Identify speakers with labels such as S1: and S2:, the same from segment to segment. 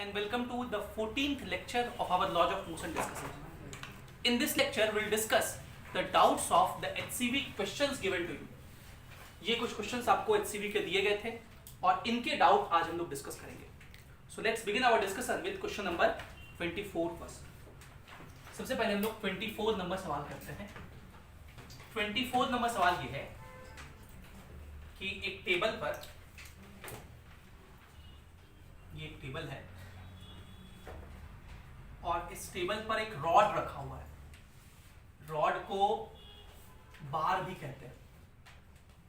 S1: and welcome to the 14th lecture of our laws of motion discussion. In this lecture we'll discuss the doubts of the HCV questions given to you. ये कुछ questions आपको HCV के दिए गए थे और इनके doubt आज हम लोग डिस्कस करेंगे. So let's begin our discussion with question number 24 first. सबसे पहले हम लोग 24 नंबर सवाल करते हैं. 24 नंबर सवाल ये है कि एक टेबल पर, ये एक टेबल है और इस टेबल पर एक रॉड रखा हुआ है. रॉड को बार भी कहते हैं.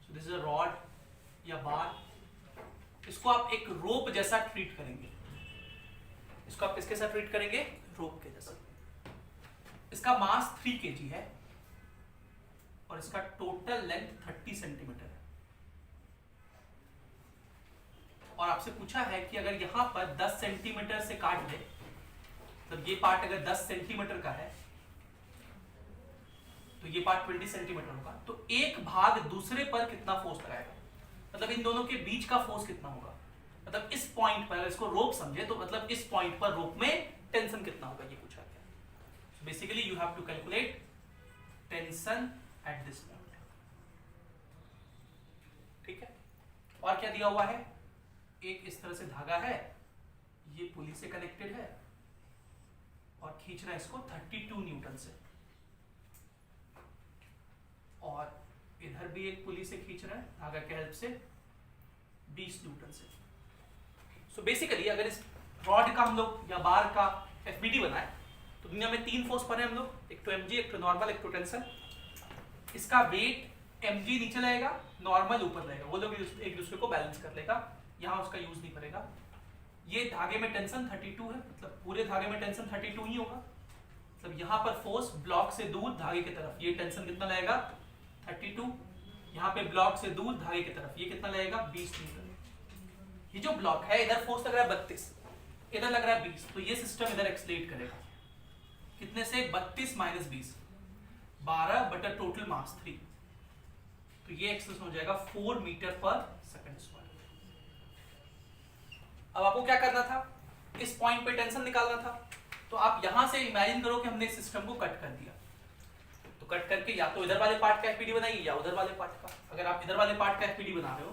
S1: So this is a rod या बार. इसको आप एक रोप जैसा ट्रीट करेंगे. इसको आप किसके साथ ट्रीट करेंगे? रोप के जैसा. इसका मास 3 kg है और इसका टोटल लेंथ 30 सेंटीमीटर है. और आपसे पूछा है कि अगर यहां पर 10 सेंटीमीटर से काट दे, तो ये पार्ट अगर 10 सेंटीमीटर का है तो ये पार्ट 20 सेंटीमीटर होगा. तो एक भाग दूसरे पर कितना फोर्स लगाएगा, मतलब इन दोनों के बीच का फोर्स कितना होगा. मतलब इस पॉइंट पर, अगर इसको रोप समझे तो मतलब इस पॉइंट पर रोप में टेंशन कितना होगा, ये पूछा गया. So basically you have to calculate tension at this point. ठीक है. और क्या दिया हुआ है? एक इस तरह से धागा है, ये पुली से कनेक्टेड है और खींचना है इसको 32 न्यूटन से. और इधर भी एक पुली से खींच रहा है धागा के हेल्प से 20 न्यूटन से. सो बेसिकली अगर इस रॉड का हम लोग या बार का एफबीडी बनाए तो दुनिया में 3 फोर्स पर है हम लोग. एक तो एमजी, एक तो नॉर्मल, एक तो टेंशन. इसका वेट एमजी नीचे रहेगा, नॉर्मल ऊपर रहेगा. वो लोग एक दूसरे को बैलेंस कर लेगा, यहां उसका यूज नहीं करेगा. ये धागे में टेंशन 32 है, मतलब पूरे धागे में टेंशन 32 ही होगा. मतलब यहां पर फोर्स ब्लॉक से दूर धागे की तरफ, ये टेंशन कितना लगेगा? 32. यहां पे ब्लॉक से दूर धागे की तरफ ये कितना लगेगा? 20 न्यूटन. ये जो ब्लॉक है इधर फोर्स लग रहा है 32, इधर लग रहा है 20. तो ये सिस्टम इधर एक्सलेट करेगा कितने से? 32 माइनस 20, 12 बटा टोटल मास 3. तो ये एक्सेलरेशन हो जाएगा 4 मीटर पर सेकंड स्क्वायर. अब आपको क्या करना था? इस पॉइंट पे टेंशन निकालना था. तो आप यहां से इमेजिन करो कि हमने इस सिस्टम को कट कर दिया. तो कट करके या तो इधर वाले पार्ट का एफपीडी बनाइए या उधर वाले पार्ट का. अगर आप इधर वाले पार्ट का एफपीडी बना रहे हो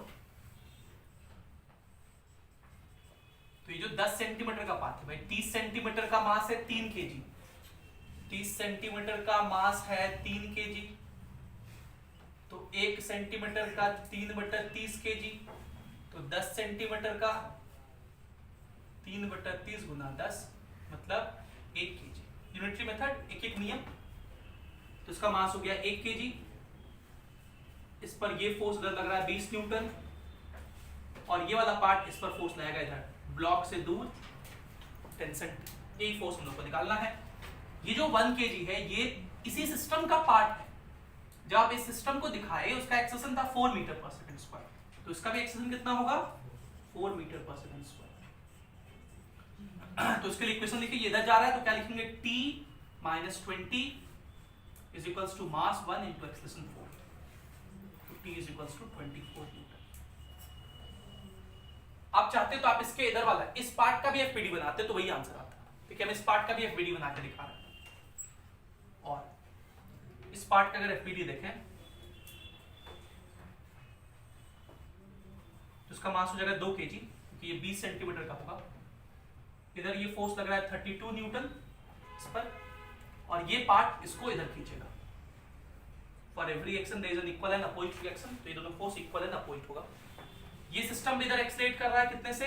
S1: तो ये जो 10 सेंटीमीटर का पार्ट है भाई, 30 सेंटीमीटर का मास है 3 kg. 30 सेंटीमीटर का मास है 3 kg. तो 1 सेंटीमीटर का 3 बटा 30 kg. तो 10 सेंटीमीटर का 3 बटा 30 गुना 10 मतलब 1 kg. यूनिटरी मेथड, एक एक नियम. तो इसका मास हो गया 1 kg. इस पर ये फोर्स लग रहा है 20 न्यूटन और ये वाला पार्ट इस पर फोर्स लगेगा इधर ब्लॉक से दूर टेंशन. यही फोर्स हम लोग को निकालना है. ये जो 1 kg है ये इसी सिस्टम का पार्ट है. जब आप इस सिस्टम को दिखाए उसका एक्सेलरेशन था 4 मीटर पर सेकंड स्क्वायर. तो इसका भी एक्सेलरेशन कितना होगा? 4 मीटर पर सेकंड स्क्वायर. तो इसके लिए इक्वेशन लिखिए. ये इधर जा रहा है तो क्या लिखेंगे? t minus 20 is equals to mass 1 into acceleration 4. तो t is equals to 24 Newton. आप चाहते तो आप इसके इधर वाला इस पार्ट का भी एफपीडी बनाते तो वही आंसर आता. ठीक है, हम इस पार्ट का भी एफपीडी बना के दिखा रहे हैं. और इस पार्ट का अगर एफपीडी देखें तो इसका मास हो जाएगा 2 kg क्योंकि ये 20 सेंटीमीटर का होगा. इधर ये फोर्स लग रहा है 32 न्यूटन इस पर और ये पार्ट इसको इधर खींचेगा. For every action there is an equal and opposite reaction. तो ये दोनों फोर्स इक्वल एंड अपोजिट होगा. ये सिस्टम भी इधर एक्सलेट कर रहा है कितने से?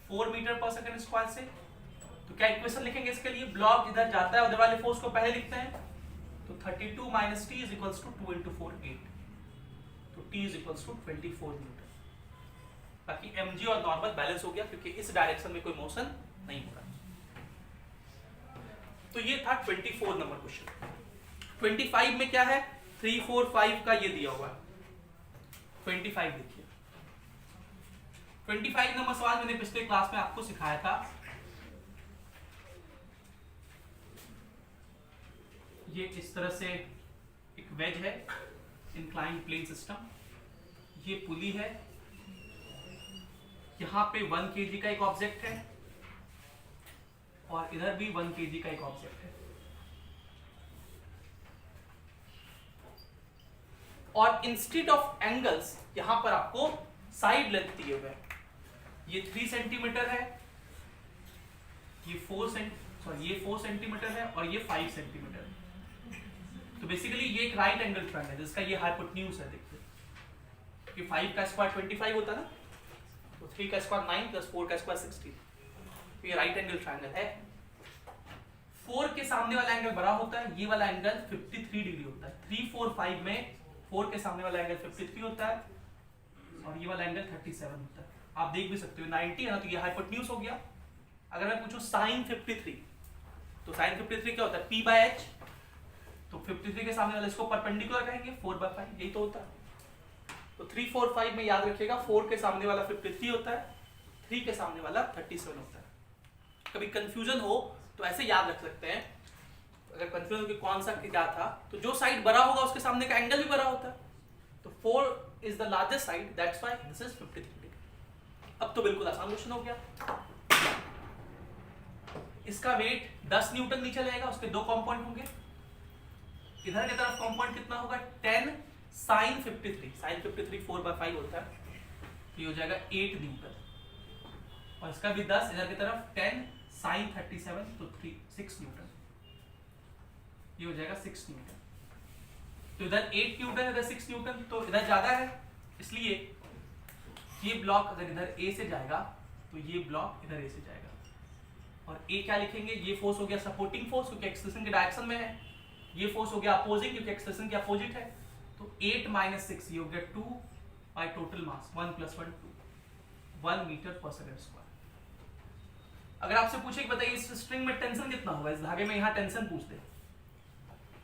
S1: 4 मीटर पर सेकंड स्क्वायर से. तो क्या इक्वेशन लिखेंगे इसके लिए? ब्लॉक इधर जाता है, उधर वाले फोर्स को पहले लिखते हैं. तो 32 minus t is equals to 2 into 4 8. तो t इज इक्वल्स टू 24 न्यूटन. बाकी mg और नॉर्मल बैलेंस हो गया क्योंकि इस डायरेक्शन में कोई मोशन नहीं हो रहा. तो ये था 24 नंबर क्वेश्चन. 25 में क्या है? 3 4 5 का ये दिया हुआ है. 25 देखिए. 25 नंबर सवाल मैंने पिछले क्लास में आपको सिखाया था. ये इस तरह से एक वेज है, इंक्लाइंड प्लेन सिस्टम. ये पुली है, यहाँ पे 1 kg का एक ऑब्जेक्ट है और इधर भी 1 kg का एक ऑब्जेक्ट है। और इंस्टेड ऑफ एंगल्स यहां पर आपको साइड लेंथ दिए हुए हैं। ये 3 सेंटीमीटर है, ये 4 सेंटीमीटर है और ये 5 सेंटीमीटर है। तो बेसिकली ये एक राइट एंगल ट्रायंगल है जिसका ये हाइपोटेन्यूज है। देखिए कि 5 का स्क्वायर 25 होता है ना, तो 3 का स्क्वायर 9 प्लस 4 का स्क्वायर 16, तो ये राइट एंगल ट्रायंगल है। 4 के सामने वाला एंगल बड़ा होता है, ये वाला एंगल 53 डिग्री होता है। 3, 4, 5 में 4 के सामने वाला एंगल 53 होता है और ये वाला एंगल 37 होता है। आप देख भी सकते हो 90 है ना, तो ये हाइपोटेन्यूज हो गया। अगर मैं पूछूं sin 53, तो sin 53 क्या होता है, p/h, तो 53 के सामने वाला इसको परपेंडिकुलर कहेंगे 4/5, यही तो होता है। तो 3, 4, 5 में याद रखिएगा 4 के सामने वाला 53 होता है, 3 के सामने वाला 37 होता है। कभी कंफ्यूजन हो तो ऐसे याद रख सकते हैं, अगर कंफ्यूजन हो कि कौन सा क्या था, तो जो साइड बड़ा होगा उसके सामने का एंगल भी बड़ा होता है। तो 4 is the largest side, that's why this is 53 degree. अब तो बिल्कुल आसान क्वेश्चन हो गया। इसका वेट 10 न्यूटन नीचे रहेगा, उसके 2 कंपोनेंट होंगे। इधर की तरफ कंपोनेंट कितना होगा, 10 sin 53, sin 53 4/5 होता है, तो ये हो जाएगा 8 न्यूटन। और इसका भी 10, इधर की तरफ 10 sin 37, तो 6 न्यूटन, ये हो जाएगा 6 न्यूटन। तो इधर 8 न्यूटन, इधर 6 न्यूटन, तो इधर ज्यादा है, इसलिए ये ब्लॉक अगर इधर ए से जाएगा तो ये ब्लॉक इधर ए से जाएगा। और ए क्या लिखेंगे, ये फोर्स हो गया सपोर्टिंग फोर्स क्योंकि एक्सलेशन के डायरेक्शन में है, ये फोर्स हो गया अपोजिंग क्योंकि एक्सलेशन के अपोजिट है। तो 8 - 6 ये हो गया 2 by total mass 1 + 1 2, 1 metre per second square. अगर आपसे पूछे कि बताइए इस स्ट्रिंग में टेंशन कितना होगा, इस धागे में यहाँ टेंशन पूछ दे,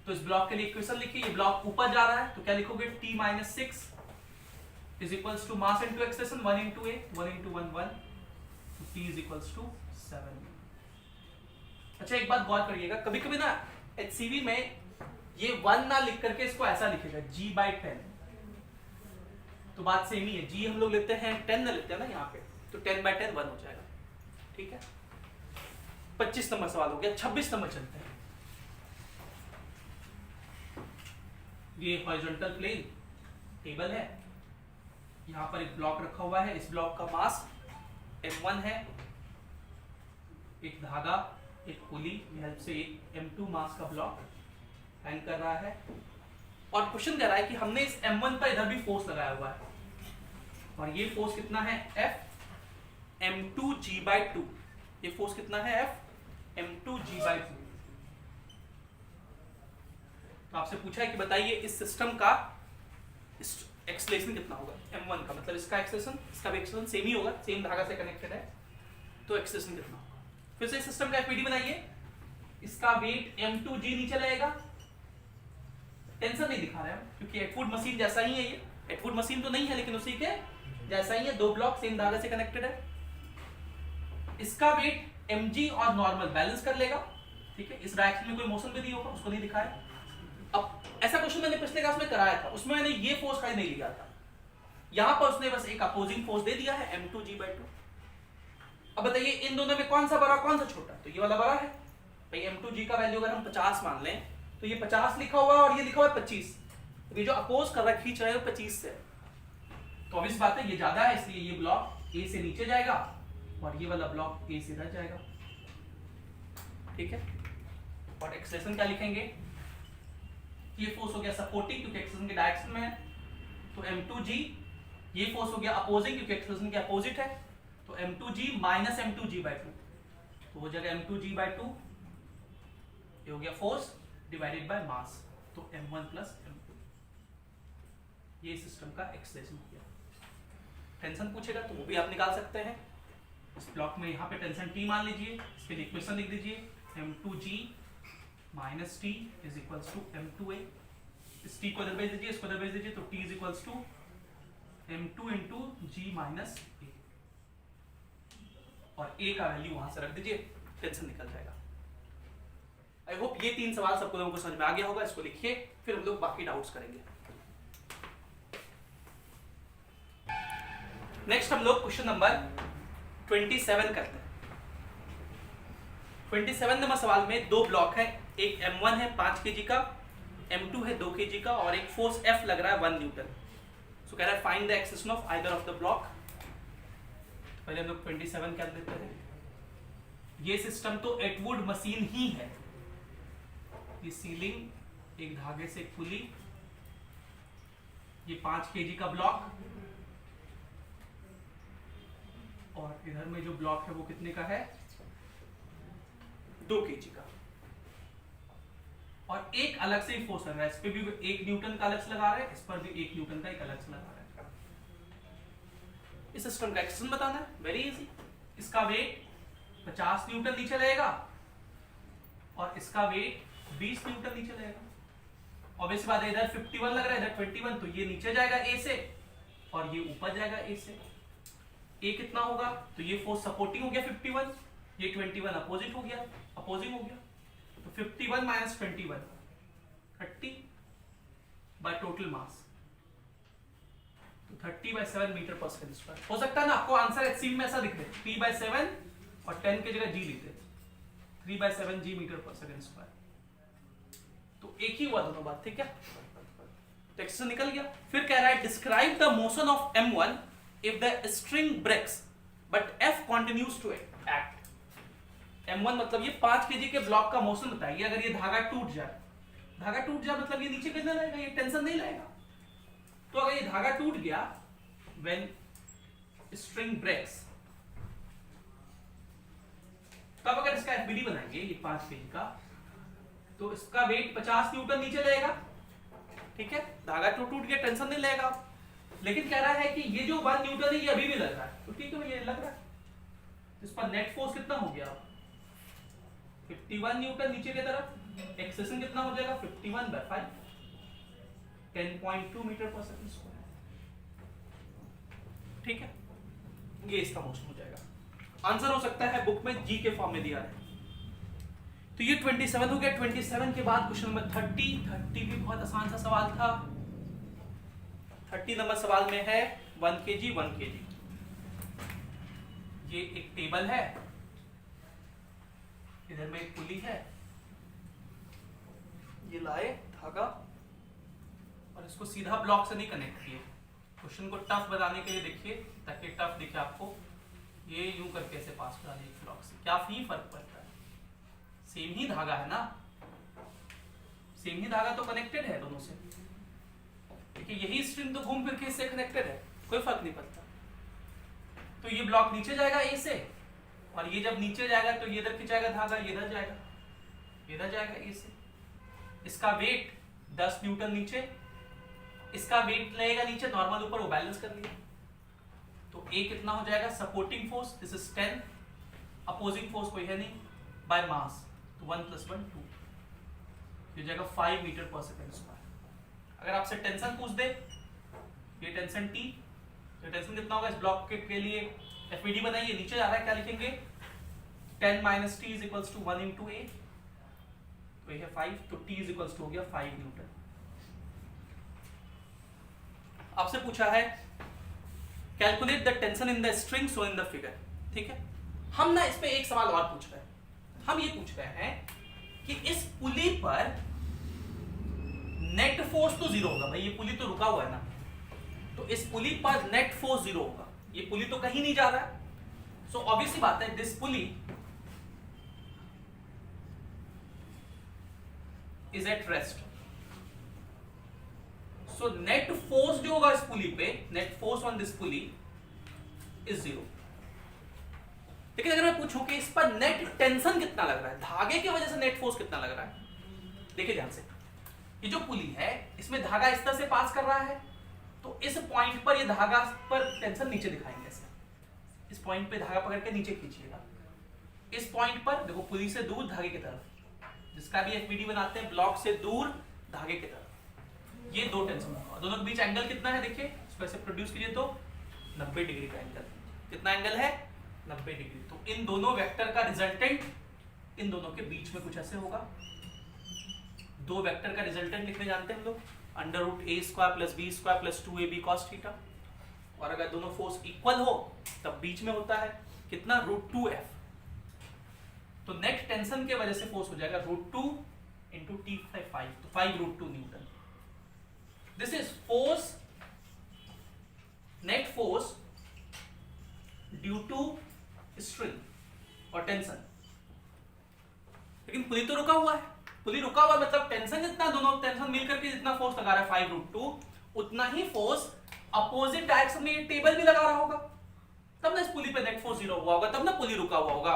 S1: तो इस ब्लॉक के लिए इक्वेशन लिखिए। ये ब्लॉक ऊपर जा रहा है तो क्या लिखोगे, T - 6 is equals to mass into acceleration 1 × A 1 × 1 1, तो T इज इक्वल्स टू 7। अच्छा एक बात गौर करिएगा, कभी कभी ना HCV में ये 1 ना लिख करके इसको ऐसा लिखेगा G/10, तो बात सेम ही है। G हम लोग लेते हैं 10 ना लेते हैं ना यहाँ पे, तो 10/10 1 हो जाएगा। ठीक है, 25 नंबर सवाल हो गया। 26 नंबर चलते हैं। ये हॉरिजॉन्टल प्लेन टेबल है, यहाँ पर एक ब्लॉक रखा हुआ है, इस ब्लॉक का मास m1 है, एक धागा एक पुली की हेल्प से एक m2 मास का ब्लॉक हैंग कर रहा है। और क्वेश्चन कह रहा है कि हमने इस m1 पर इधर भी फोर्स लगाया हुआ है, और ये फोर्स कितना है, F m2g/2। ये फोर्स कितना है, F m2g/2। तो आपसे पूछा है कि बताइए इस सिस्टम का एक्सलेशन कितना होगा, m1 का, मतलब इसका एक्सलेशन इसका भी एक्सलेशन सेम ही होगा, सेम धागा से कनेक्टेड है, तो एक्सलेशन कितना होगा। फिर से सिस्टम का एफपीडी बनाइए। इसका वेट m2g नीचे रहेगा, टेंशन नहीं दिखा रहे हैं क्योंकि एटवुड मशीन जैसा ही है। ये एटवुड मशीन तो नहीं है लेकिन उसी के जैसा ही है, 2 ब्लॉक सेम धागे से कनेक्टेड है। इसका वेट mg और नॉर्मल बैलेंस कर लेगा। ठीक है, इस डायरेक्शन में कोई मोशन भी नहीं होगा, उसको नहीं दिखाया। अब ऐसा क्वेश्चन मैंने पिछले क्लास में कराया था, उसमें मैंने ये फोर्स का ही नहीं लिया था, यहां पर उसने बस एक अपोजिंग फोर्स दे दिया है m2g/2। अब बताइए इन दोनों में कौन सा बड़ा कौन सा छोटा, तो ये वाला बड़ा है भाई। m2g का वैल्यू अगर हम 50 मान लें तो ये 50 लिखा हुआ है और ये लिखा हुआ है 25, तो ये जो अपोज कर रहा है खींच रहा है वो 25 से, तो ऑब्वियस बात है ये ज्यादा है, इसलिए ये ब्लॉक ए से नीचे जाएगा और ये वाला ब्लॉक ए से इधर जाएगा। ठीक है, और एक्सलेशन क्या लिखेंगे, ये फोर्स हो गया सपोर्टिंग क्योंकि एक्सलेशन के डायरेक्शन में है, तो m2g, ये फोर्स हो गया अपोजिंग क्योंकि एक्सलेशन के अपोजिट है, तो m2g - m2g/2, तो हो जाएगा m2g/2, ये हो गया फोर्स डिवाइडेड बाय मास, तो m1 + m2। ये सिस्टम का एक्सलेशन हो गया। टेंशन पूछेगा तो वो भी आप निकाल सकते हैं। इस ब्लॉक में यहाँ पे टेंशन T मान लीजिए, इसके लिए इक्वेशन लिख दीजिए, m2g - T is equals to m2a। इस T को इधर भेज दीजिए, इसको इधर भेज दीजिए, तो T is equals to m2 × g - a, और a का वैल्यू वहां से रख दीजिए, टेंशन निकल जाएगा। आई होप ये 3 सवाल सबको लोगों को समझ में आ गया होगा। इसको लिखिए, फिर हम लोग बाकी डाउट्स करेंगे। नेक्स्ट हम लोग क्वेश्चन नंबर 27 करते हैं। 27 नंबर सवाल में दो ब्लॉक है, एक M1 है 5 kg का, M2 है 2 kg का और एक फोर्स F लग रहा है 1 न्यूटन। सो कह रहा है find the acceleration of either of the block. पहले हम लोग 27 कर देते हैं। ये सिस्टम तो एटवुड मशीन ही है। ये सीलिंग, एक धागे से एक पुली, ये 5 kg का ब्लॉक और इधर में जो ब्लॉक है वो कितने का है 2 kg का। और एक अलग से ही फोर्स लग रहा है, इस पे भी 1 न्यूटन का अलग से लगा रहे हैं, इस पर भी 1 न्यूटन का एक अलग से लगा रहे हैं। इस सिस्टम का एक्शन बताना है, वेरी इजी। इसका वेट 50 न्यूटन नीचे रहेगा और इसका वेट 20 न्यूटन नीचे रहेगा। ऑब्वियस बात है, इधर 51 लग रहा है, इधर 21, तो ये नीचे जाएगा ए से और ये ऊपर जाएगा ए से। ए कितना होगा, तो ये फोर्स सपोर्टिंग हो गया 51, ये 21 अपोजिट हो गया, अपोजिंग हो गया, तो 51 माइनस 21 30 बाय टोटल मास, तो 30/7 मीटर पर सेकंड स्क्वायर। हो सकता है ना आपको आंसर एचसीएम में ऐसा दिख रहे, P/7 और 10 की जगह G लिखते, 3/7 G metre per second square. तो एक ही हुआ दोनों बात, ठीक है। टेक्स्ट से निकल गया। फिर कह रहा है describe the motion of M1 if the string breaks but F continues to act। M1 मतलब ये 5 kg के ब्लॉक का मोशन बताइए। अगर ये धागा टूट जाए, धागा टूट जाए मतलब ये नीचे गिरने लगेगा, ये टेंशन नहीं लगेगा। तो अगर ये धागा टूट गया, when string breaks, तब अगर इसका FBD बनाएंगे ये 5 kg का, तो इसका वेट 50 न्यूटन नीचे लगेगा, ठीक है। धागा टूट गया, टेंशन नहीं लगेगा। लेकिन कह रहा है कि ये जो 1 न्यूटन है ये अभी भी लग रहा है, तो ठीक है, ये लग रहा है। इस पर नेट फोर्स कितना हो गया 51 न्यूटन नीचे की तरफ, एक्सेशन कितना हो जाएगा 51/5, 10.2 मीटर पर सेकंड स्क्वायर, ठीक है। ये इसका मोशन हो जाएगा। आंसर हो सकता है बुक में जी के फॉर्म में दिया है। तो ये 27 हो गया। 27 के बाद क्वेश्चन नंबर 30 भी बहुत आसान सा सवाल था। 30 नंबर सवाल में है 1 kg। ये एक टेबल है, इधर में एक पुली है, ये लाए धागा और इसको सीधा ब्लॉक से नहीं कनेक्ट किए। क्वेश्चन को टफ बनाने के लिए देखिए, ताकि टफ दिखे आपको। ये यूं करके ऐसे पास करा दिए ब्लॉक से, क्या ही फर्क पड़ता है, सेम ही धागा है ना, सेम ही धागा तो कनेक्टेड है दोनों से। देखिए यही स्ट्रिंग तो घूम फिर के इससे कनेक्टेड है, कोई फर्क नहीं पड़ता। तो ये ब्लॉक नीचे जाएगा ए से, और ये जब नीचे जाएगा तो ये इधर खिंचाएगा धागा, ये इधर जाएगा, इधर जाएगा ए से। इसका वेट 10 न्यूटन नीचे, इसका वेट लगेगा नीचे, नॉर्मल ऊपर, वो बैलेंस कर लिया। तो ए कितना हो जाएगा supporting force, this is 10, opposing force कोई है नहीं, बाय मास, तो 1 + 1 2, ये जाएगा 5 मीटर पर सेकंड स्क्वायर। अगर आपसे टेंशन पूछ दे, ये टेंशन T, तो टेंशन कितना होगा इस ब्लॉक के लिए, एफबीडी बनाइए, नीचे जा रहा है, क्या लिखेंगे 10 - T = 1 × A, तो ये है 5, तो T = हो गया 5 न्यूटन। आपसे पूछा है calculate the tension in the string shown in the figure, ठीक है। हम ना इस पे एक सवाल और पूछ रहे हैं। हम ये पूछ रहे हैं कि इस पुली पर नेट फोर्स तो 0 होगा, भाई ये पुली तो रुका हुआ है ना, तो इस पुली पर नेट फोर्स 0 होगा, ये पुली तो कहीं नहीं जा रहा है। सो ऑब्वियसली बात है, this pulley is at rest. So net force जो होगा इस पुली पे, net force on this pulley is 0। लेकिन अगर मैं पूछूं कि इस पर नेट टेंशन कितना लग रहा है, धागे की वजह से नेट फोर्स कितना लग रहा है, देखिए ध्यान से, ये जो पुली है इसमें धागा इस तरह से पास कर रहा है, तो इस पॉइंट पर ये धागा पर टेंशन नीचे दिखाएंगे ऐसे, इस पॉइंट पे धागा पकड़ के नीचे खींचिएगा, इस पॉइंट पर देखो पुली से दूर धागे की तरफ, जिसका भी एफबीडी बनाते हैं ब्लॉक से दूर धागे की तरफ, ये 2 टेंशन होगा। दोनों के बीच एंगल कितना है, देखिए इसको ऐसे प्रोड्यूस कीजिए तो 90 डिग्री का एंगल, कितना एंगल है 90 डिग्री। तो इन दोनों वेक्टर का रिजल्टेंट इन दोनों के बीच में कुछ ऐसे होगा। 2 वेक्टर का रिजल्टेंट लिखने जानते हैं हम लोग, √a² + b² + 2ab cos θ। और अगर दोनों फोर्स इक्वल हो तब बीच में होता है कितना √2f। तो नेट टेंशन के वजह से फोर्स हो जाएगा √2 इंटू टी 5, तो 5√2 newton. This is force, net force due to string और टेंशन। लेकिन पुली तो रुका हुआ है, पुली रुका हुआ मतलब टेंशन जितना, दोनों टेंशन मिलकर के जितना फोर्स लगा रहा है 5√2, उतना ही फोर्स अपोजिट डायरेक्शन में ये टेबल भी लगा रहा होगा, तब ना इस पुली पे नेट फोर्स 0 हुआ होगा, तब ना पुली रुका हुआ होगा।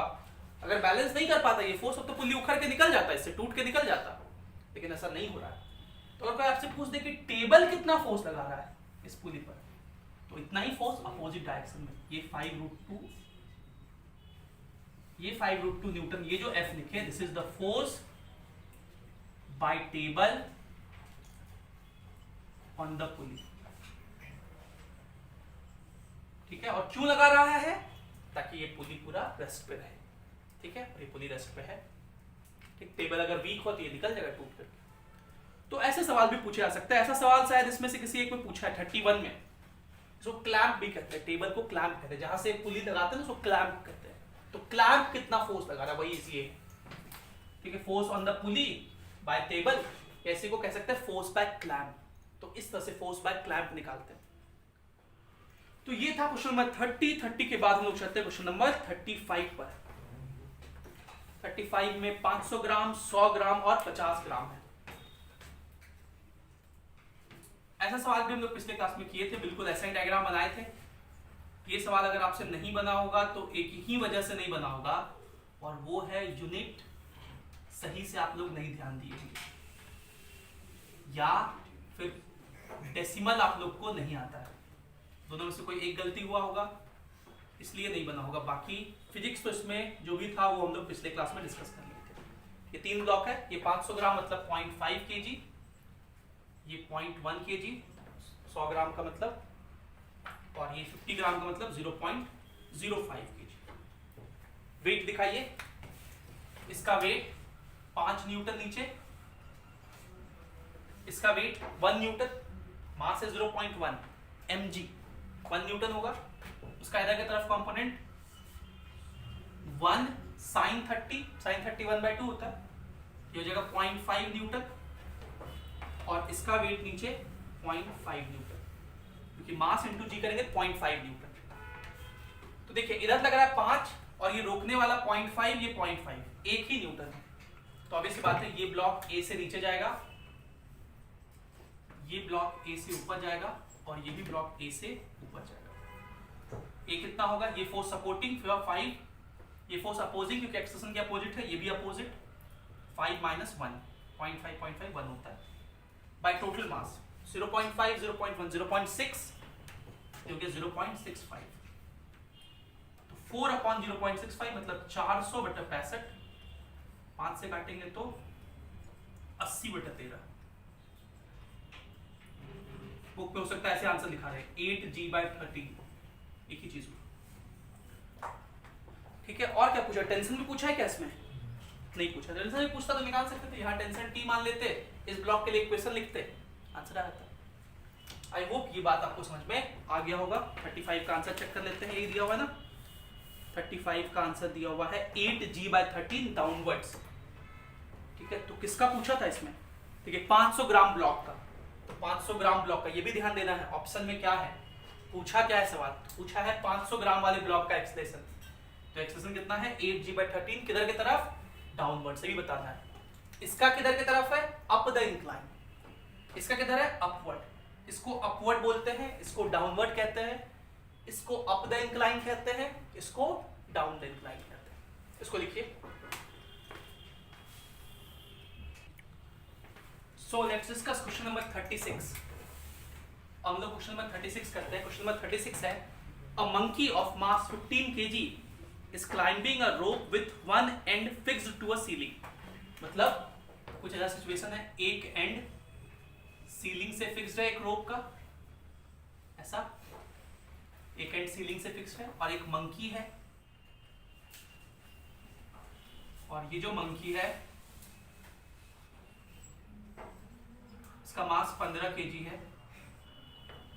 S1: अगर बैलेंस नहीं कर पाता ये फोर्स, तो पुली उखड़ के निकल जाता, इससे टूट के निकल जाता, लेकिन ऐसा नहीं हो रहा है। तो अगर कोई आपसे पूछ दे कि टेबल कितना फोर्स लगा रहा है इस पुली पर, तो इतना ही फोर्स अपोजिट डायरेक्शन में, ये 5√2, ये 5√2 न्यूटन, ये जो F लिखे, this is the force by table on the पुली। ठीक है, और क्यों लगा रहा है? ताकि ये पुली पूरा रेस्ट पे रहे। ठीक है, और ये पुली रेस्ट पे है। ठीक, टेबल अगर वीक हो तो ये निकल जाएगा टूट करके। तो ऐसे सवाल भी पूछे जा सकते हैं। ऐसा सवाल शायद इसमें से किसी एक में पूछा है 31 में, जो क्लैंप भी कहते हैं, टेबल को क्लैंप कहते हैं, जहां से पुली लगाते हैं ना उसको क्लैंप कहते हैं। तो क्लैंप कितना फोर्स लगा रहा है, वही इसी है। ठीक है, force on the pulley by table, ऐसे को कह सकते हैं फोर्स बाय क्लैंप। तो इस तरह से फोर्स बाय क्लैंप निकालते हैं। तो ये था क्वेश्चन नंबर 30 के बाद हम लोग चलते हैं क्वेश्चन नंबर 35 पर। 35 में 500 ग्राम, 100 ग्राम और 50 ग्राम है। ऐसा सवाल भी हम लोग पिछले क्लास में किए थे, बिल्कुल ऐसा ही डायग्राम बनाए थे। ये सवाल अगर आपसे नहीं बना होगा तो एक ही वजह से नहीं बना होगा, और वो है यूनिट सही से आप लोग नहीं ध्यान दिए होंगे, या फिर डेसिमल आप लोग को नहीं आता है। दोनों में से कोई एक गलती हुआ होगा, इसलिए नहीं बना होगा। बाकी फिजिक्स तो इसमें जो भी था वो हम लोग पिछले क्लास में डिस्कस कर लिए थे। ये 3 ब्लॉक है, ये 500 ग्राम मतलब 0.5 kg, ये 0.1 kg 100 ग्राम का मतलब, और ये 50 ग्राम का मतलब 0.05 kg। वेट दिखाइए, इसका वेट 5 न्यूटन नीचे, इसका वेट 1 न्यूटन, मास है 0.1 mg, 1 न्यूटन होगा। उसका इधर की तरफ कंपोनेंट 1 sin 30, sin 30 1/2 होता है, ये हो जाएगा 0.5 न्यूटन, और इसका वेट नीचे 0.5 न्यूटन, क्योंकि मास इंटू जी करेंगे 0.5 न्यूटन। तो देखिए इधर लग रहा है 5 और ये रोकने वाला 0.5, ये 0.5, एक ही न्यूटन है। तो ऑब्वियस बात है, ये ब्लॉक ए से नीचे जाएगा, ये ब्लॉक ए से ऊपर जाएगा, और ये भी ब्लॉक ए से ऊपर जाएगा। ये कितना होगा? ये फोर्स सपोर्टिंग 5, ये फोर्स अपोजिंग, क्योंकि एक्सेशन के अपोजिट है, ये भी अपोजिट। 5 माइनस 1, 0.5 1 होता है, बाय टोटल मास 0.5 0.1 0.6, क्योंकि 0.65, तो 4/0.65 मतलब 400/65, 5 से काटेंगे तो 80/13। बुक पे हो सकता है ऐसे आंसर लिखा रहे 8g/13, एक ही चीज हो। ठीक है, और क्या पूछा? टेंशन भी पूछा है क्या इसमें? नहीं पूछा। टेंशन भी पूछता तो निकाल सकते थे, यहाँ टेंशन T मान लेते, इस ब्लॉक के लिए इक्वेशन लिखते, आंसर आ जाता। आई होप ये बात आपको समझ में आ गया होगा। 35 का आंसर चेक कर लेते हैं, यही दिया हुआ है ना। 35 का आंसर दिया हुआ है 8g/13 डाउनवर्ड्स। ठीक है, तो किसका पूछा था इसमें? ठीक है, 500 ग्राम ब्लॉक का। तो 500 ग्राम ब्लॉक का ये भी ध्यान देना है, ऑप्शन में क्या है, पूछा क्या है सवाल, पूछा है 500 ग्राम वाले ब्लॉक का एक्सलेशन। तो एक्सलेशन कितना है? 8g/13, किधर की तरफ? डाउनवर्ड, सही बताना है। इसका किधर की तरफ है? Up the incline. इसका किधर है? अपवर्ड। इसको अपवर्ड बोलते हैं, इसको डाउनवर्ड कहते हैं, इसको अप द इंक्लाइन कहते हैं, इसको डाउन द इंक्लाइन कहते हैं। इसको लिखिए। So let's discuss question number 36. हम लोग क्वेश्चन नंबर 36 करते हैं। क्वेश्चन नंबर 36 है, a monkey of mass 15 kg is climbing a rope with one end fixed to a ceiling. मतलब कुछ ऐसा सिचुएशन है, एक एंड सीलिंग से फिक्स्ड है एक रोप का, ऐसा एक एंड सीलिंग से फिक्स्ड है, और एक मंकी है, और ये जो मंकी है इसका मास 15 kg है।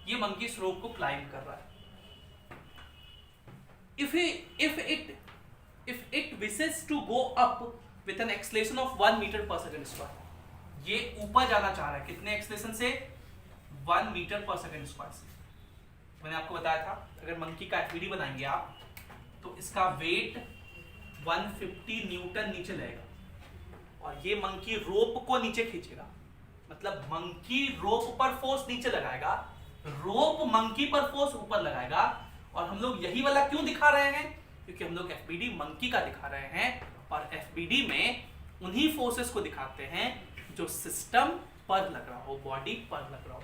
S1: ये मंकी इस रोप को क्लाइंब कर रहा है। if it wishes to go up with an acceleration of 1 metre per second square. ये ऊपर जाना चाह रहा है कितने एक्सलेशन से? 1 मीटर पर सेकंड स्क्वायर से। मैंने आपको बताया था अगर मंकी का एफबीडी बनाएंगे आप तो इसका वेट 150 न्यूटन नीचे लगेगा और ये मंकी रोप को नीचे खींचेगा, मतलब मंकी रोप पर फोर्स नीचे लगाएगा, रोप मंकी पर फोर्स ऊपर लगाएगा। और हम लोग यही वाला क्यों दिखा रहे हैं? क्योंकि हम लोग एफबीडी मंकी का दिखा रहे हैं और एफबीडी में उन्हीं फोर्सेस को दिखाते हैं जो सिस्टम पर लग रहा हो, बॉडी पर लग रहा हो।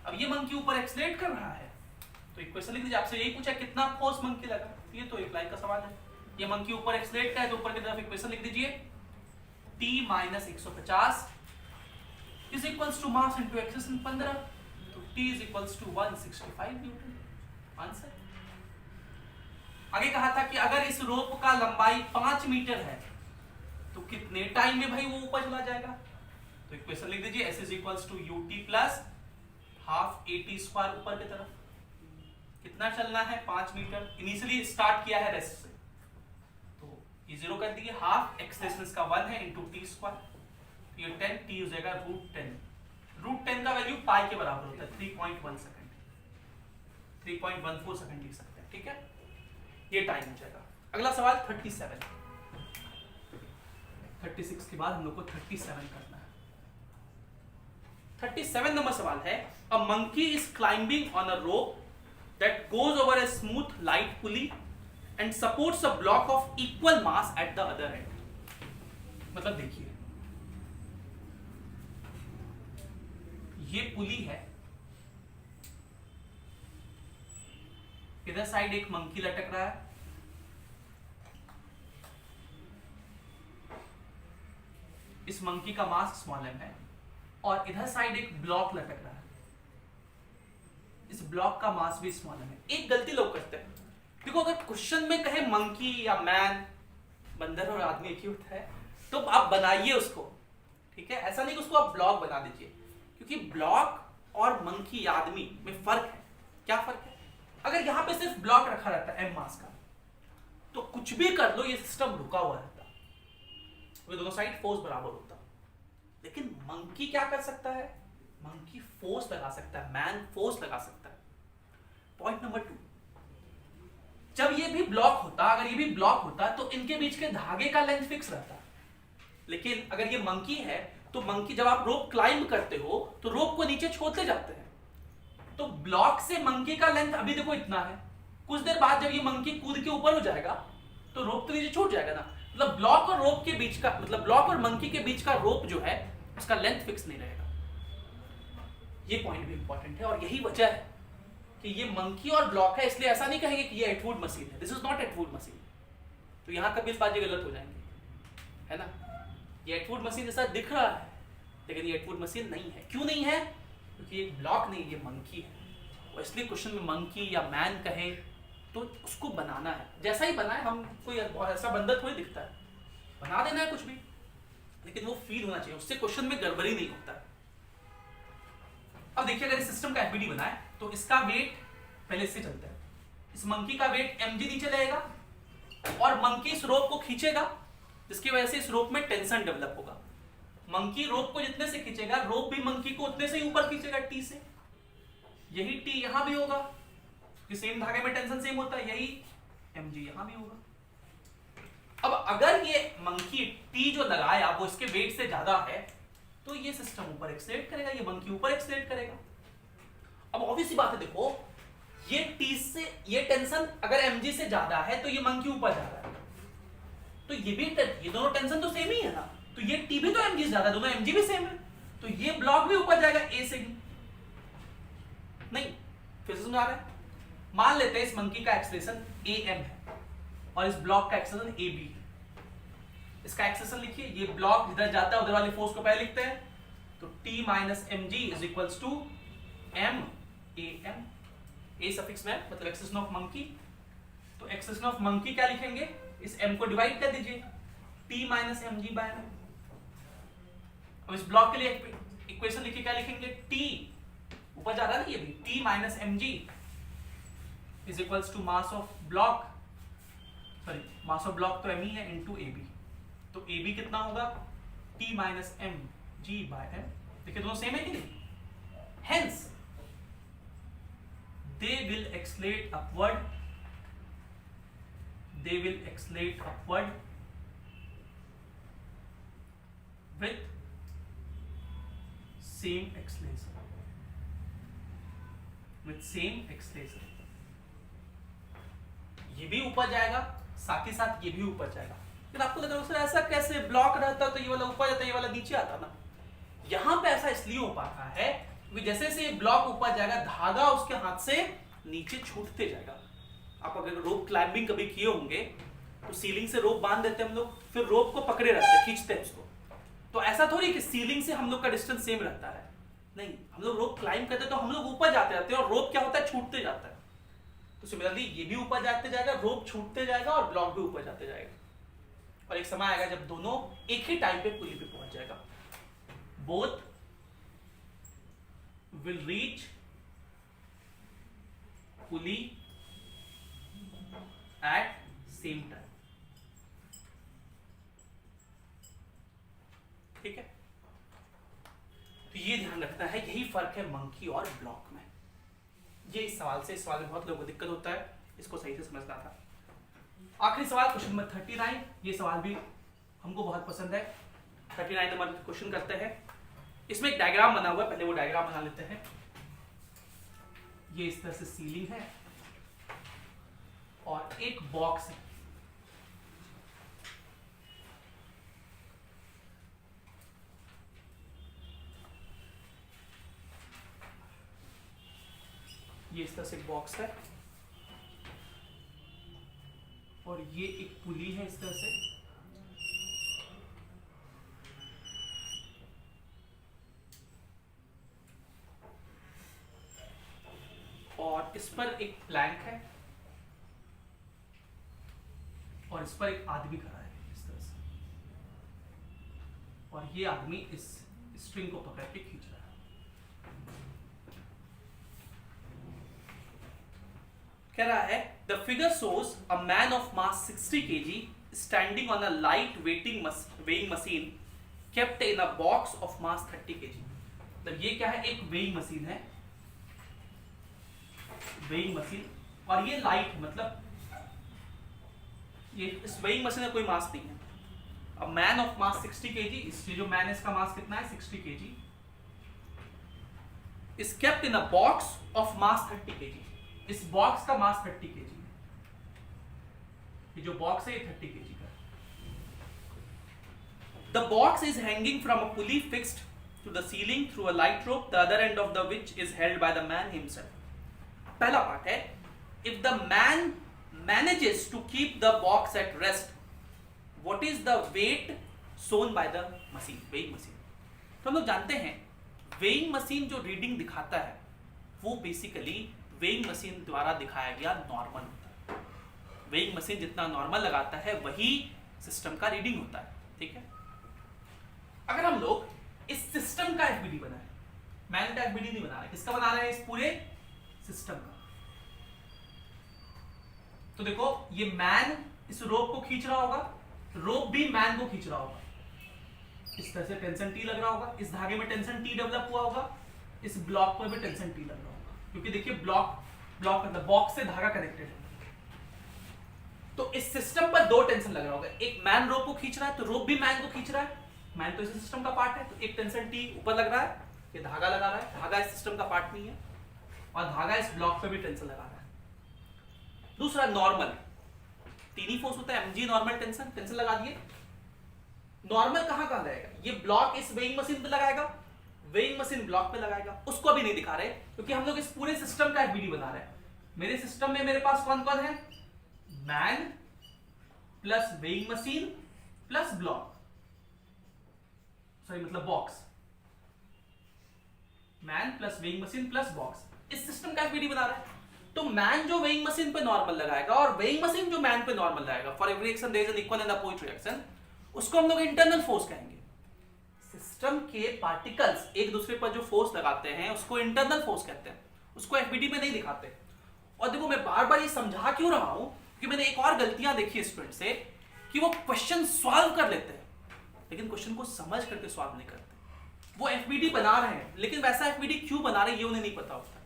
S1: अब ये मंकी ऊपर एक्सलेट कर रहा है तो इक्वेशन लिख दीजिए। आपसे यही पूछा कितना फोर्स मंकी लगा, ये तो एक लाइन का सवाल है। ये मंकी ऊपर एक्सलेट का है तो ऊपर की तरफ इक्वेशन लिख दीजिए t - 150 is equals to mass into acceleration 15, तो t is equals to 165 Newton. Answer. आगे कहा था कि अगर इस रोप का लंबाई 5 मीटर है तो कितने टाइम में भाई वो ऊपर चला जाएगा? तो इक्वेशन लिख दीजिए s is equals to ut plus half at square ऊपर की तरफ। कितना चलना है? 5 मीटर। इनिशियली स्टार्ट किया है रेस्ट से तो ये 0 कर दिए, हाफ एक्सलेशन का 1 है इंटू टी स्क्वायर, ये 10 t हो जाएगा √10। √10 का वैल्यू पाई के बराबर होता है 3.1 सेकंड, 3.14 सेकंड लिख सकते हैं। ठीक है, ये टाइम हो जाएगा। अगला सवाल 37। 36 के बाद हम लोग को 37 करना है। 37 नंबर सवाल है a monkey is climbing on a rope that goes over a smooth light pulley and supports a block of equal mass at the other end। मतलब देखिए ये पुली है, इधर साइड एक मंकी लटक रहा है, इस मंकी का मास स्मॉल m है और इधर साइड एक ब्लॉक लटक रहा है, इस ब्लॉक का मास भी स्मॉल है। एक गलती लोग करते हैं, देखो अगर क्वेश्चन में कहे मंकी या मैन, बंदर और आदमी एक ही होता है, तो आप बनाइए उसको, ठीक है, ऐसा नहीं कि उसको आप ब्लॉक बना दीजिए, क्योंकि ब्लॉक और मंकी या आदमी में फर्क है। क्या फर्क है? अगर यहां पे सिर्फ ब्लॉक रखा रहता है m मास का तो कुछ भी कर लो ये सिस्टम रुका हुआ रहता, वो दोनों साइड फोर्स बराबर होता। लेकिन मंकी क्या कर सकता है? मंकी फोर्स लगा सकता है, मैन फोर्स लगा सकता है। पॉइंट नंबर 2, जब ये भी ब्लॉक होता, अगर ये भी ब्लॉक होता तो इनके बीच के धागे का लेंथ फिक्स रहता। लेकिन अगर ये मंकी है तो मंकी जब आप रोप क्लाइंब करते हो तो रोप को नीचे छोड़ते जाते हैं, तो ब्लॉक से मंकी का लेंथ अभी देखो इतना है, कुछ देर बाद जब ये मंकी कूद के ऊपर हो जाएगा तो रोप तो नीचे छूट जाएगा ना। मतलब ब्लॉक और रोप के बीच का, मतलब ब्लॉक और मंकी के बीच का रोप जो है उसका लेंथ फिक्स नहीं रहेगा। ये पॉइंट भी इंपॉर्टेंट है और यही वजह है कि ये मंकी और ब्लॉक है, इसलिए ऐसा नहीं कहेंगे कि ये एटवुड मशीन है। This is not Atwood machine, तो यहां कबीलबाजी गलत हो जाएंगे, है ना। ये एटवुड मशीन जैसा दिख रहा है लेकिन ये एटवुड मशीन नहीं है। क्यों नहीं है? क्योंकि ये ब्लॉक नहीं, ये मंकी है। और इसलिए क्वेश्चन में मंकी या मैन कहे तो उसको बनाना है, जैसा ही बनाए, हम कोई ऐसा बंदर थोड़ी दिखता है, बना देना है कुछ भी, लेकिन वो फील होना चाहिए, उससे क्वेश्चन में गड़बड़ी नहीं होता है। अब देखिए अगर इस सिस्टम का एफबीडी बनाए तो इसका वेट पहले से चलता है, इस मंकी का वेट mg नीचे लगेगा और मंकी इस रोप को खींचेगा, जिसकी वजह से इस रोप में टेंशन डेवलप होगा। मंकी रोप को जितने से खींचेगा, रोप भी मंकी को उतने से ही ऊपर खींचेगा टी से। यही टी यहां भी होगा कि सेम धागे में टेंशन सेम होता है, यही mg यहां भी होगा। अब अगर ये मंकी टी जो लगाया वो इसके वेट से ज्यादा है तो ये सिस्टम ऊपर एक्सलेट करेगा, ये मंकी ऊपर एक्सलेट करेगा। अब ऑब्वियस सी बात है, देखो ये टी से ये टेंशन अगर mg से ज्यादा है तो ये मंकी ऊपर जा रहा है, तो ये दोनों टेंशन तो सेम ही है ना, तो ये टी भी तो mg से ज्यादा, दोनों mg भी सेम है, तो ये ब्लॉक भी ऊपर जाएगा a से भी। नहीं, फिर से समझा रहे हैं, मान लेते हैं इस मंकी का एक्सलेशन am है और इस ब्लॉक का एक्सलेशन ab है। इसका एक्सेलेरेशन लिखिए, ये ब्लॉक इधर जाता है, उधर वाले फोर्स को पहले लिखते हैं, तो t minus mg is equals to m am, a suffix में मतलब एक्सेलेरेशन ऑफ मंकी, तो एक्सेलेरेशन ऑफ मंकी क्या लिखेंगे, इस m को डिवाइड कर दीजिए, t minus mg by m। अब इस ब्लॉक के लिए इक्वेशन लिखिए, क्या लिखेंगे, t ऊपर जा रहा है ना, ये भी t minus mg is equals to mass of block, sorry mass of block तो m ही है, इनटू ab। तो ए बी कितना होगा, T minus m g by m. देखिए दोनों सेम है कि नहीं, hence they will accelerate upward, they will accelerate upward with same acceleration, with same acceleration। ये भी ऊपर जाएगा, साथ ही साथ ये भी ऊपर जाएगा। फिर आपको लग रहा है सर ऐसा कैसे, ब्लॉक रहता तो ये वाला ऊपर जाता, ये वाला नीचे आता ना। यहां पे ऐसा इसलिए हो पाता है कि जैसे जैसे ये ब्लॉक ऊपर जाएगा, धागा उसके हाथ से नीचे छूटते जाएगा। आप अगर रोप क्लाइंबिंग कभी किए होंगे तो सीलिंग से रोप बांध देते हैं हम लोग, फिर रोप को पकड़े रहते हैं, खींचते हैं उसको। तो ऐसा थोड़ी कि सीलिंग से हम लोग का डिस्टेंस सेम रहता है, नहीं, हम लोग रोप क्लाइंब करते हैं तो हम लोग ऊपर जाते रहते हैं और रोप क्या होता है, छूटते जाता है। तो सिमिलरली ये भी ऊपर जाते जाएगा, रोप छूटते जाएगा और ब्लॉक भी ऊपर जाते जाएगा, और एक समय आएगा जब दोनों एक ही टाइम पे पुली पे पहुंच जाएगा। Both will reach pulley at same time. ठीक है, तो ये ध्यान रखना है, यही फर्क है मंकी और ब्लॉक में। ये इस सवाल में बहुत लोगों को दिक्कत होता है, इसको सही से समझना था। आखिरी सवाल क्वेश्चन नंबर 39, ये सवाल भी हमको बहुत पसंद है। 39 नंबर क्वेश्चन करते हैं। इसमें एक डायग्राम बना हुआ है, पहले वो डायग्राम बना लेते हैं। ये इस तरह से सीलिंग है और एक बॉक्स है। ये इस तरह से एक बॉक्स है और ये एक पुली है इस तरह से, और इस पर एक प्लैंक है और इस पर एक आदमी खड़ा है इस तरह से, और ये आदमी इस स्ट्रिंग को पकड़ के खींच रहा है। कह रहा है the figure shows a man of mass 60 kg standing on a light weighing machine kept in a box of mass 30 kg। मतलब ये क्या है, एक वेइंग मशीन है, वेइंग मशीन, और ये लाइट, मतलब ये इस वेइंग मशीन में कोई मास नहीं है। अब मैन ऑफ मास 60 kg, इससे जो मैन इसका मास कितना है 60 kg, is kept in a box of mass 30 kg। इस बॉक्स का मास 30 kg है, ये जो बॉक्स है ये 30 kg का है। The box is hanging from a pulley fixed to the ceiling through a light rope, the other end of the which is held by the man himself. पहला पार्ट है, if the man manages to keep the box at rest, what is the weight shown by the machine, weighing machine। तो हम लोग जानते हैं weighing machine जो reading दिखाता है वो बेसिकली weighing machine द्वारा दिखाया गया नॉर्मल होता है। weighing machine जितना नॉर्मल लगाता है वही सिस्टम का रीडिंग होता है। ठीक है, अगर हम लोग इस सिस्टम का एफबीडी बनाए, मैन का एफबीडी नहीं बना रहे, किसका बना रहे हैं, इस पूरे सिस्टम का। तो देखो ये मैन इस रोप को खींच रहा होगा, रोप भी मैन को खींच रहा होगा, इस तरह से टेंशन टी लग रहा होगा, इस धागे में टेंशन टी डेवलप हुआ होगा, इस ब्लॉक पर भी टेंशन टी लग रहा होगा, क्योंकि देखिए ब्लॉक मतलब बॉक्स से धागा कनेक्टेड है। तो इस सिस्टम पर दो टेंशन लग रहा होगा, एक मैन रोप को खींच रहा है तो रोप भी मैन को खींच रहा है, मैन तो इस सिस्टम का पार्ट है, तो एक टेंशन टी ऊपर लग रहा है, ये धागा लगा रहा है, धागा इस सिस्टम का पार्ट नहीं है, और धागा इस ब्लॉक पे भी टेंशन लगा रहा है। दूसरा नॉर्मल, तीन ही फोर्स होता है, mg नॉर्मल टेंशन लगा दिए। नॉर्मल कहां रहेगा, ये ब्लॉक इस वेइंग मशीन पे लगाएगा, वेइंग मशीन ब्लॉक पे लगाएगा, उसको अभी नहीं दिखा रहे क्योंकि हम लोग इस पूरे सिस्टम का एफबीडी बना रहे हैं। मेरे सिस्टम में मेरे पास कौन कौन है, man plus weighing machine plus block, sorry मतलब box, man plus weighing machine plus box, इस सिस्टम का एफबीडी बना रहा है। तो मैन जो वेइंग मशीन पे नॉर्मल लगाएगा और वेइंग मशीन जो मैन पे नॉर्मल लगाएगा, for every reaction there is an equal and opposite reaction, उसको हम लोग इंटरनल फोर्स कहेंगे। सिस्टम के पार्टिकल्स एक दूसरे पर जो फोर्स लगाते हैं उसको इंटरनल फोर्स कहते हैं, उसको एफबीडी में नहीं दिखाते। और देखो मैं बार बार ये समझा क्यों रहा हूं, क्योंकि मैंने एक और गलतियां देखी स्टूडेंट से कि कि वो क्वेश्चन सॉल्व कर लेते हैं लेकिन क्वेश्चन को समझ करके सॉल्व नहीं करते। वो एफबीडी बना रहे हैं लेकिन वैसा एफबीडी क्यों बना रहे हैं ये उन्हें नहीं पता होता,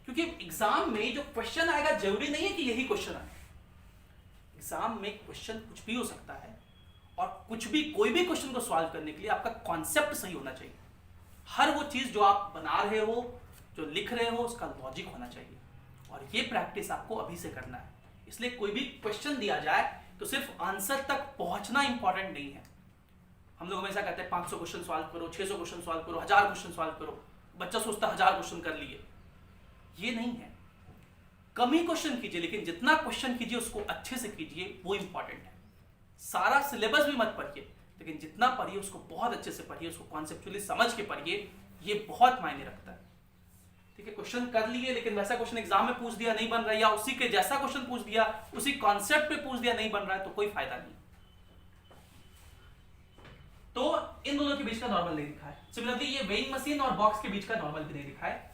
S1: क्योंकि एग्जाम में जो क्वेश्चन आएगा जरूरी नहीं है कि यही क्वेश्चन आए। एग्जाम में क्वेश्चन कुछ भी हो सकता है और कुछ भी, कोई भी क्वेश्चन को सॉल्व करने के लिए आपका कॉन्सेप्ट सही होना चाहिए। हर वो चीज जो आप बना रहे हो, जो लिख रहे हो, उसका लॉजिक होना चाहिए और ये प्रैक्टिस आपको अभी से करना है। इसलिए कोई भी क्वेश्चन दिया जाए तो सिर्फ आंसर तक पहुंचना इंपॉर्टेंट नहीं है। हम लोग हमेशा कहते हैं 500 क्वेश्चन सॉल्व करो, 600 क्वेश्चन सॉल्व करो, 1000 क्वेश्चन सॉल्व करो। बच्चा सोचता 1000 क्वेश्चन कर लिए, ये नहीं है। कम ही क्वेश्चन कीजिए लेकिन जितना क्वेश्चन कीजिए उसको अच्छे से कीजिए, वो इंपॉर्टेंट है। सारा सिलेबस भी मत पढ़िए लेकिन जितना पढ़िए उसको बहुत अच्छे से पढ़िए, उसको कॉन्सेप्चुअली समझ के पढ़िए, ये बहुत मायने रखता है। ठीक है, क्वेश्चन कर लिए लेकिन वैसा क्वेश्चन एग्जाम में पूछ दिया नहीं बन रहा है, या उसी के जैसा क्वेश्चन पूछ दिया उसी कॉन्सेप्ट पे पूछ दिया नहीं बन रहा है, तो कोई फायदा नहीं। तो इन दोनों के बीच का नॉर्मल नहीं दिखा है। सिमिलरली ये वेइंग मशीन और बॉक्स के बीच का नॉर्मल भी नहीं दिखा है।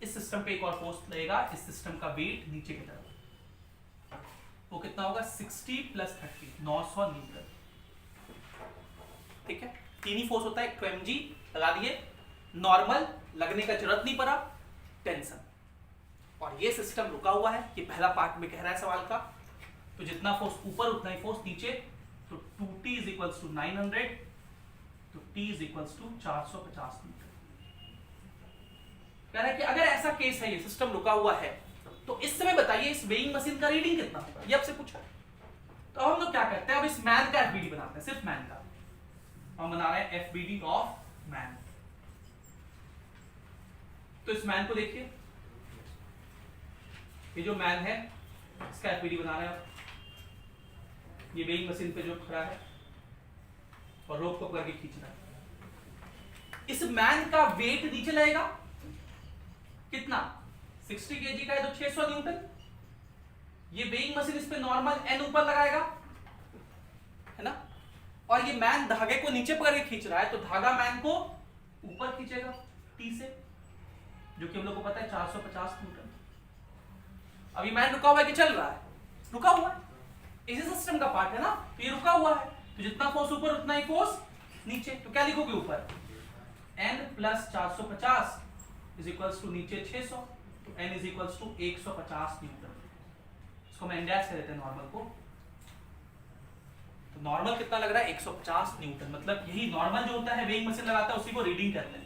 S1: इस सिस्टम पे एक और फोर्स लगेगा, इस सिस्टम का वेट नीचे की तरफ, वो कितना होगा 60 + 30 900 न्यूटन। ठीक है, तीन ही फोर्स होता है, 1 mg लगा दिए, नॉर्मल लगने का जरूरत नहीं पड़ा, टेंशन। और ये सिस्टम रुका हुआ है, ये पहला पार्ट में कह रहा है सवाल का। तो जितना फोर्स ऊपर उतना ही फोर्स नीचे, तो 2t = 900, तो t = 450 मीटर। कह रहा है कि अगर ऐसा केस है, ये सिस्टम रुका हुआ है, तो इस समय बताइए इस वेइंग मशीन का रीडिंग कितना होगा, ये आपसे पूछा। तो हम लोग क्या करते हैं, अब इस मैन का एफबीडी बनाते हैं, सिर्फ मैन का हम बना रहे हैं एफबीडी ऑफ मैन। तो इस मैन को देखिए, ये जो मैन है इसका एफबीडी बना रहे हैं आप। ये वेइंग मशीन पे जो खड़ा है और रोप को पकड़ के खींच रहा है। इस मैन का वेट नीचे लगेगा कितना, 60 kg का है तो 600 न्यूटन। ये वेइंग मशीन इस पे नॉर्मल n ऊपर लगाएगा, है ना, और ये मैन धागे को नीचे पकड़ के खींच रहा है, तो धागा मैन को ऊपर खींचेगा T से, जो कि हम लोग को पता है 450 न्यूटन। अभी मैन रुका हुआ है कि चल रहा है, रुका हुआ है, इसी सिस्टम का पार्ट है ना, तो ये रुका हुआ है, तो जितना फोर्स ऊपर उतना ही फोर्स नीचे। तो क्या लिखोगे ऊपर, n + 450 = नीचे 600, तो n = 150 न्यूटन। इसको मैं इंडेक्स कर देते हैं नॉर्मल को। तो नॉर्मल कितना लग रहा है, 150 न्यूटन। मतलब यही नॉर्मल जो होता है वेइंग मशीन लगाता है उसी को रीडिंग करते हैं।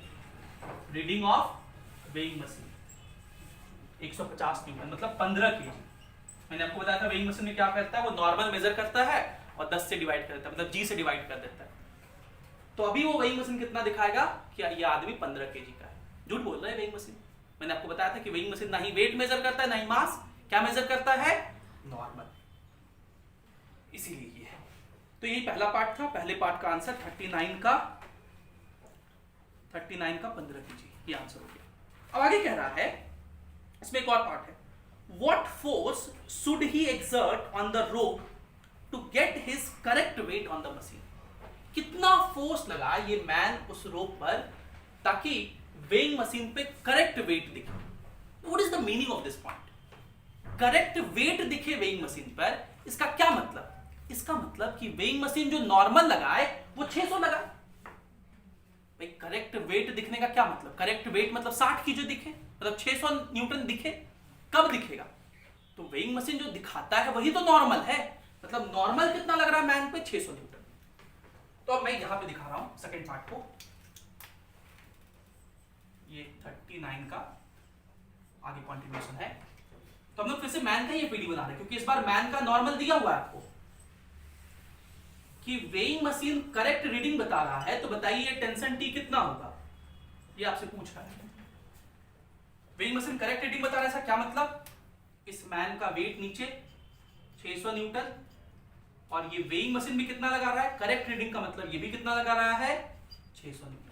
S1: Reading of weighing machine 150 Newton, मतलब 15 kg। मैंने आपको बताया था वेइंग मशीन में क्या करता है, वो नॉर्मल मेजर करता है और 10 से डिवाइड कर देता है, मतलब g से डिवाइड कर देता है। तो अभी वो वेइंग मशीन कितना दिखाएगा कि ये आदमी 15 kg का है। झूठ बोल रहा है वेइंग मशीन। मैंने आपको बताया था कि वेइंग मशीन ना ही वेट मेजर करता है ना ही मास, क्या मेजर करता है, नॉर्मल। इसीलिए ये है। तो यही पहला पार्ट था। पहले पार्ट का आंसर 39 का 15 kg, ये आंसर हो गया। अब आगे कह रहा है, इसमें एक और पार्ट है, what force should he exert on the rope to get his correct weight on the machine. कितना फोर्स लगा ये मैन उस रोप पर ताकि वेइंग मशीन पे करेक्ट वेट दिखे। What is the meaning of this point, correct weight दिखे weighing machine पर, इसका क्या मतलब, इसका मतलब कि वेइंग मशीन जो नॉर्मल लगाए वो 600 लगाए। भाई करेक्ट वेट दिखने का क्या मतलब, करेक्ट वेट मतलब 60 की जो दिखे, मतलब 600 न्यूटन दिखे, कब दिखेगा, तो वेइंग मशीन जो दिखाता है वही तो नॉर्मल है। मतलब नॉर्मल कितना लग रहा है मैन पे, 600 न्यूटन। तो अब मैं यहां पे दिखा रहा हूं सेकंड पार्ट को, ये 39 का आगे कंटिन्यूएशन है। तो हम लोग फिर से मैन का ही एफबीडी बना रहे हैं, क्योंकि इस बार मैन का नॉर्मल दिया हुआ है आपको कि वेइंग मशीन करेक्ट रीडिंग बता रहा है, तो बताइए टेंशन टी कितना होगा, ये आपसे पूछ रहा है। वेइंग मशीन करेक्ट रीडिंग बता रहा है, ऐसा क्या मतलब, इस मैन का वेट नीचे 600 न्यूटन और ये वेइंग मशीन भी कितना लगा रहा है, करेक्ट रीडिंग का मतलब ये भी कितना लगा रहा है, 600 न्यूटन।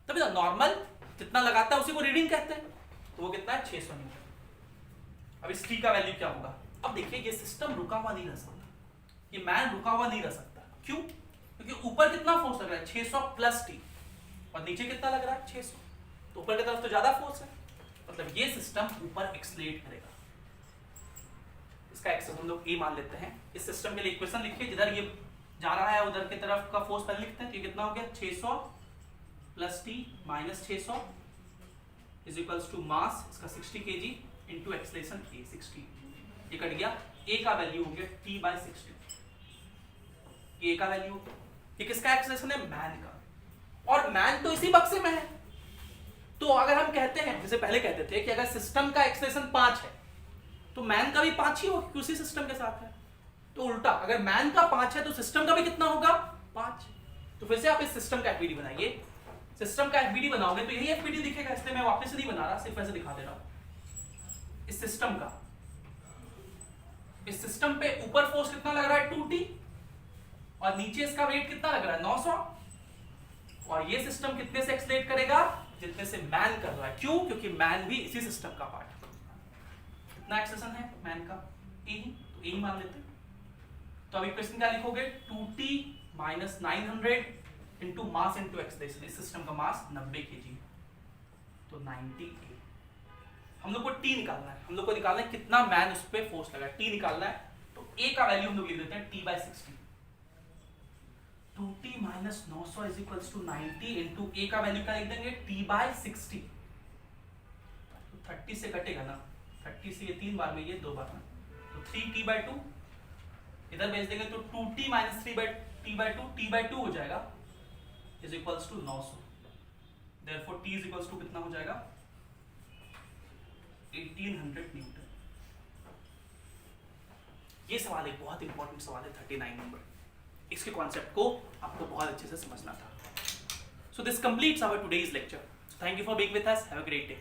S1: तभी ना नॉर्मल जितना लगाता है उसी को रीडिंग कहते हैं, तो वो कितना है, 600 न्यूटन। अब इस टी का वैल्यू क्या होगा। अब देखिए ये सिस्टम रुका हुआ नहीं रह सकता, ये मैन रुका हुआ नहीं रह सकता। क्यों, क्योंकि ऊपर कितना फोर्स लग रहा है, 600 + t, और नीचे कितना लग रहा है, 600, तो ऊपर की तरफ तो ज्यादा फोर्स है, मतलब ये सिस्टम ऊपर एक्सलेट करेगा। इसका इसका एक्सेस हम लोग ए मान लेते हैं। इस सिस्टम के लिए इक्वेशन लिखिए, जिधर ये जा रहा है उधर की तरफ का फोर्स पहले लिखते हैं। तो ये कितना हो गया 600 plus T minus 600 is equals to mass इसका 60 kg इंटू एक्सलेशन ए 60। ये कट गया, ए का वैल्यू हो गया टी बाई 60। ए का वैल्यू, ये किसका एक्सलेशन है? मैन का। और मैन तो इसी बक्से में है। तो अगर हम कहते हैं, जैसे पहले कहते थे कि अगर सिस्टम का एक्सलेशन 5 है तो मैन का भी 5 ही होगा, उसी सिस्टम के साथ है। तो उल्टा, अगर मैन का 5 है तो सिस्टम का भी कितना होगा? 5। तो फिर से आप इस सिस्टम का एफबीडी बनाइए। सिस्टम का एफबीडी बनाओगे तो यही एफबीडी दिखेगा, इसलिए मैं वापस से नहीं बना रहा, सिर्फ ऐसे दिखा दे रहा हूं। इस सिस्टम का, इस सिस्टम पे ऊपर फोर्स कितना लग रहा है? 2T, और नीचे इसका वेट कितना लग रहा है? 900। और ये सिस्टम कितने से एक्सलेट करेगा? जितने से मैन कर रहा है। क्यों? क्योंकि मैन भी इसी सिस्टम का पार्ट है। कितना एक्सेलेरेशन है मैन का? ए ही, तो ए ही मान लेते हैं। तो अब इक्वेशन क्या लिखोगे? 2T minus 900 into mass into acceleration. इस सिस्टम का मास 90 kg, तो 90 A। हम लोग को टी निकालना है, हम लोग को निकालना है कितना मैन उस पर फोर्स लगा, टी निकालना है। तो ए का वैल्यू हम लोग लिख देते हैं T by 60। 2T minus 900 is equals to 90 into A का वैल्यू क्या लिख देंगे? T by 60। तो 30 से कटेगा ना, 30 से ये 3 बार में, ये 2 बार में, तो 3T/2 इधर भेज देंगे तो 2T माइनस T/2 T/2 हो जाएगा is equals to 900। Therefore T is equals to कितना हो जाएगा? 1800 न्यूटन। ये सवाल एक बहुत इंपॉर्टेंट सवाल है, 39 नंबर। इसके कॉन्सेप्ट को आपको बहुत अच्छे से समझना था। So this completes our today's lecture. Thank you for being with us. Have a great day.